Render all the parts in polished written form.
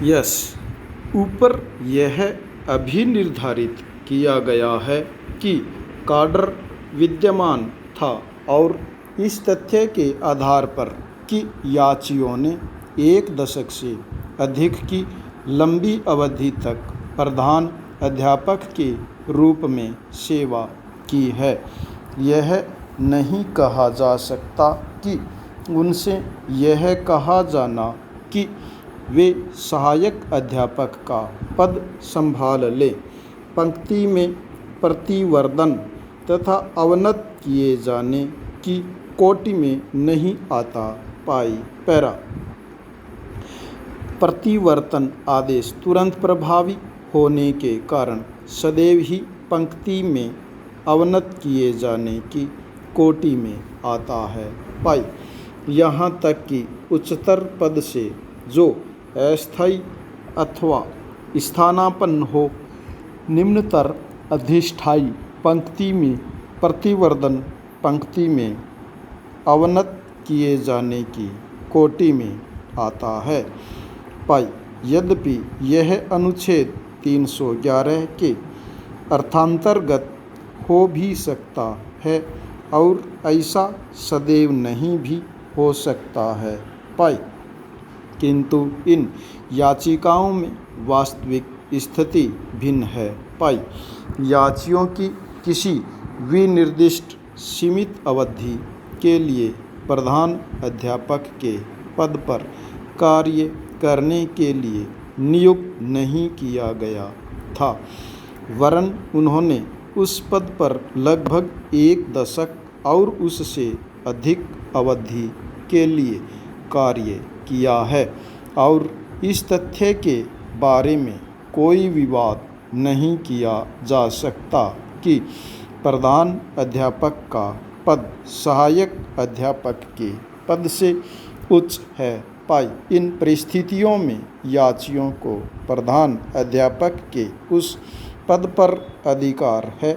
Yes, ऊपर यह अभी निर्धारित किया गया है कि कार्डर विद्यमान था और इस तथ्य के आधार पर कि याचियों ने 1 दशक से अधिक की लंबी अवधि तक प्रधान अध्यापक के रूप में सेवा की है, यह नहीं कहा जा सकता कि उनसे यह कहा जाना कि वे सहायक अध्यापक का पद संभाल लें पंक्ति में प्रतिवर्तन तथा अवनत किए जाने की कोटि में नहीं आता। पाई पैरा प्रतिवर्तन आदेश तुरंत प्रभावी होने के कारण सदैव ही पंक्ति में अवनत किए जाने की कोटि में आता है। पाई यहाँ तक कि उच्चतर पद से जो अस्थायी अथवा स्थानापन्न हो, निम्नतर अधिष्ठायी पंक्ति में प्रतिवर्तन पंक्ति में अवनत किए जाने की कोटि में आता है। पाई यद्यपि यह अनुच्छेद 311 के अर्थांतर्गत हो भी सकता है और ऐसा सदैव नहीं भी हो सकता है। पाई किंतु इन याचिकाओं में वास्तविक स्थिति भिन्न है। पाई याचियों की किसी विनिर्दिष्ट सीमित अवधि के लिए प्रधान अध्यापक के पद पर कार्य करने के लिए नियुक्त नहीं किया गया था, वरन उन्होंने उस पद पर लगभग 1 दशक और उससे अधिक अवधि के लिए कार्य किया है और इस तथ्य के बारे में कोई विवाद नहीं किया जा सकता कि प्रधान अध्यापक का पद सहायक अध्यापक के पद से उच्च है। पाई इन परिस्थितियों में याचियों को प्रधान अध्यापक के उस पद पर अधिकार है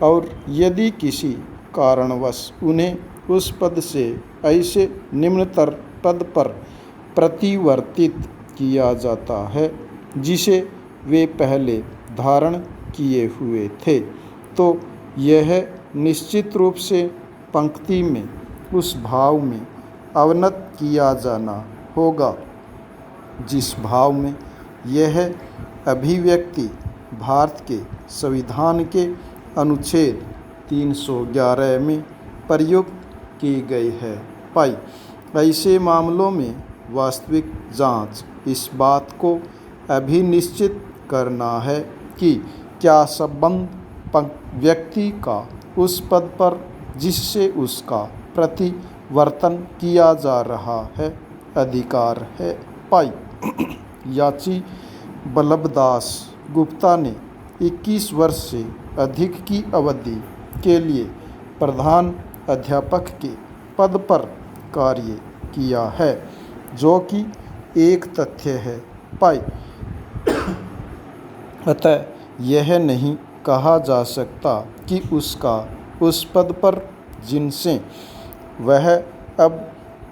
और यदि किसी कारणवश उन्हें उस पद से ऐसे निम्नतर पद पर प्रतिवर्तित किया जाता है जिसे वे पहले धारण किए हुए थे, तो यह निश्चित रूप से पंक्ति में उस भाव में अवनत किया जाना होगा जिस भाव में यह अभिव्यक्ति भारत के संविधान के अनुच्छेद 311 में प्रयुक्त की गई है। पाई ऐसे मामलों में वास्तविक जांच इस बात को अभी निश्चित करना है कि क्या संबंध व्यक्ति का उस पद पर जिससे उसका प्रतिवर्तन किया जा रहा है अधिकार है। पाई याची बल्लभदास गुप्ता ने 21 वर्ष से अधिक की अवधि के लिए प्रधान अध्यापक के पद पर कार्य किया है, जो कि एक तथ्य है। पाई अतः यह नहीं कहा जा सकता कि उसका उस पद पर जिनसे वह अब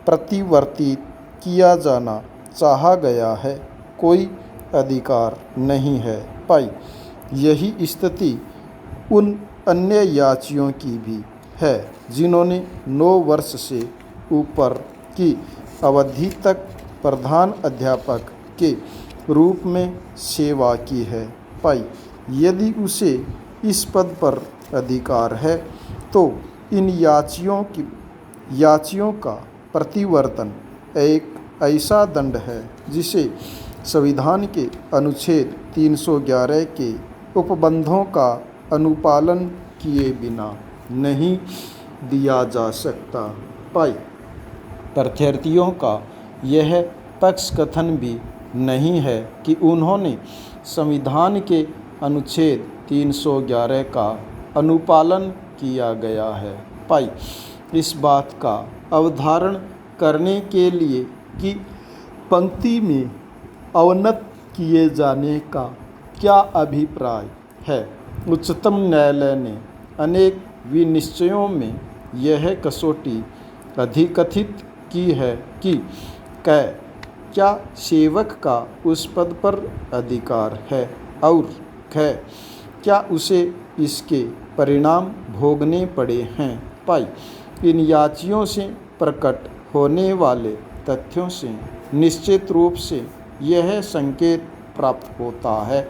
प्रतिवर्तित किया जाना चाहा गया है कोई अधिकार नहीं है। पाई यही स्थिति उन अन्य याचियों की भी है जिन्होंने 9 वर्ष से ऊपर की अवधि तक प्रधान अध्यापक के रूप में सेवा की है। पाई यदि उसे इस पद पर अधिकार है तो इन याचियों का प्रतिवर्तन एक ऐसा दंड है जिसे संविधान के अनुच्छेद 311 के उपबंधों का अनुपालन किए बिना नहीं दिया जा सकता। पाई प्रत्यार्थियों का यह पक्ष कथन भी नहीं है कि उन्होंने संविधान के अनुच्छेद 311 का अनुपालन किया गया है। पाई इस बात का अवधारण करने के लिए कि पंक्ति में अवनत किए जाने का क्या अभिप्राय है, उच्चतम न्यायालय ने अनेक विनिश्चयों में यह कसौटी अधिकथित की है कि कै क्या सेवक का उस पद पर अधिकार है, और ख क्या उसे इसके परिणाम भोगने पड़े हैं। पाई इन याचियों से प्रकट होने वाले तथ्यों से निश्चित रूप से यह संकेत प्राप्त होता है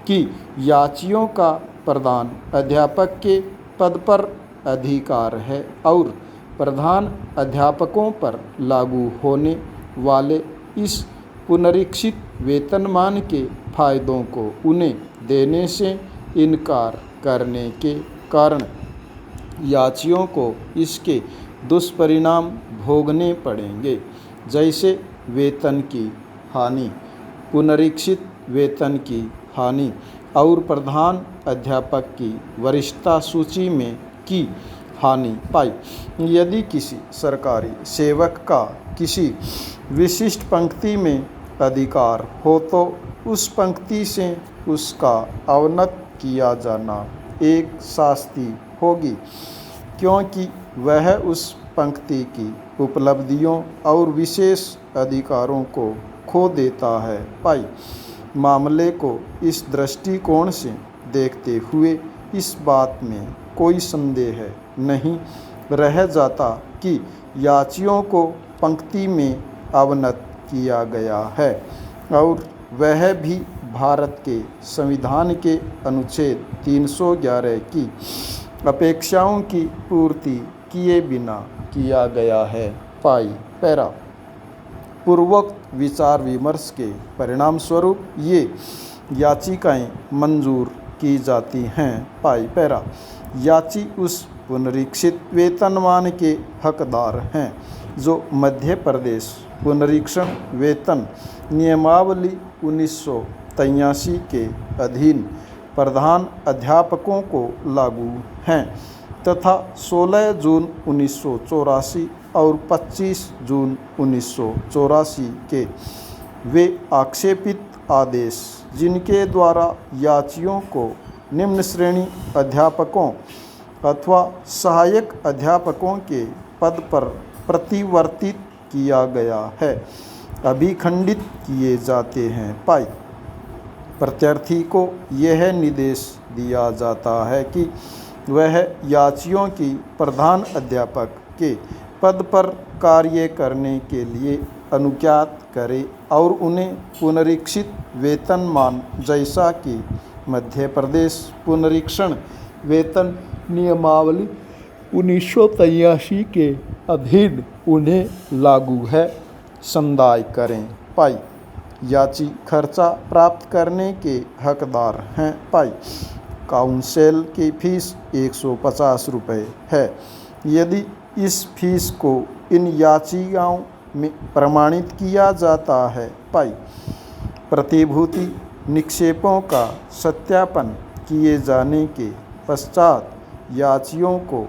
कि याचियों का प्रधान अध्यापक के पद पर अधिकार है और प्रधान अध्यापकों पर लागू होने वाले इस पुनरीक्षित वेतनमान के फायदों को उन्हें देने से इनकार करने के कारण याचियों को इसके दुष्परिणाम भोगने पड़ेंगे, जैसे वेतन की हानि, पुनरीक्षित वेतन की हानि और प्रधान अध्यापक की वरिष्ठता सूची में की हानि। पाई यदि किसी सरकारी सेवक का किसी विशिष्ट पंक्ति में अधिकार हो तो उस पंक्ति से उसका अवनत किया जाना एक शास्ति होगी, क्योंकि वह उस पंक्ति की उपलब्धियों और विशेष अधिकारों को खो देता है। पाई मामले को इस दृष्टिकोण से देखते हुए इस बात में कोई संदेह नहीं रह जाता कि याचियों को पंक्ति में अवनत किया गया है और वह भी भारत के संविधान के अनुच्छेद 311 की अपेक्षाओं की पूर्ति किए बिना किया गया है। पाई पैरा पूर्वोक्त विचार विमर्श के परिणाम स्वरूप ये याचिकाएं मंजूर की जाती हैं। पाई पैरा याची उस पुनरीक्षित वेतनमान के हकदार हैं जो मध्य प्रदेश पुनरीक्षण वेतन नियमावली 1983 के अधीन प्रधान अध्यापकों को लागू हैं तथा 16 जून 1984 और 25 जून 1984 के वे आक्षेपित आदेश जिनके द्वारा याचियों को निम्न श्रेणी अध्यापकों अथवा सहायक अध्यापकों के पद पर प्रतिवर्तित किया गया है अभिखंडित किए जाते हैं। पाई प्रत्यार्थी को यह निर्देश दिया जाता है कि वह याचियों की प्रधान अध्यापक के पद पर कार्य करने के लिए अनुज्ञात करे और उन्हें पुनरीक्षित वेतनमान जैसा कि मध्य प्रदेश पुनरीक्षण वेतन नियमावली 1983 के अधीन उन्हें लागू है संदाय करें। पाई याची खर्चा प्राप्त करने के हकदार हैं। पाई काउंसिल की फीस 150 रुपये है। यदि इस फीस को इन याचिकाओं में प्रमाणित किया जाता है। पाई प्रतिभूति निक्षेपों का सत्यापन किए जाने के पश्चात याचियों को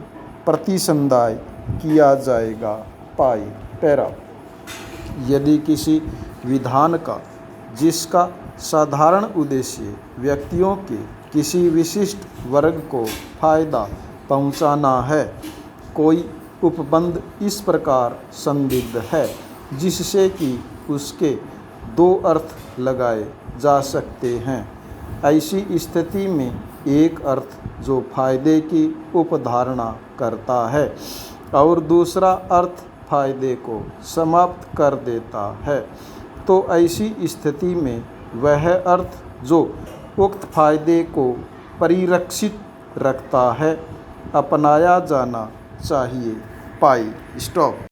प्रतिसंदाय किया जाएगा। पाई पैरा यदि किसी विधान का जिसका साधारण उद्देश्य व्यक्तियों के किसी विशिष्ट वर्ग को फायदा पहुंचाना है, कोई उपबंध इस प्रकार संदिग्ध है जिससे कि उसके दो अर्थ लगाए जा सकते हैं, ऐसी स्थिति में एक अर्थ जो फायदे की उपधारणा करता है और दूसरा अर्थ फायदे को समाप्त कर देता है, तो ऐसी स्थिति में वह अर्थ जो उक्त फायदे को परिरक्षित रखता है अपनाया जाना चाहिए। पाई स्टॉप।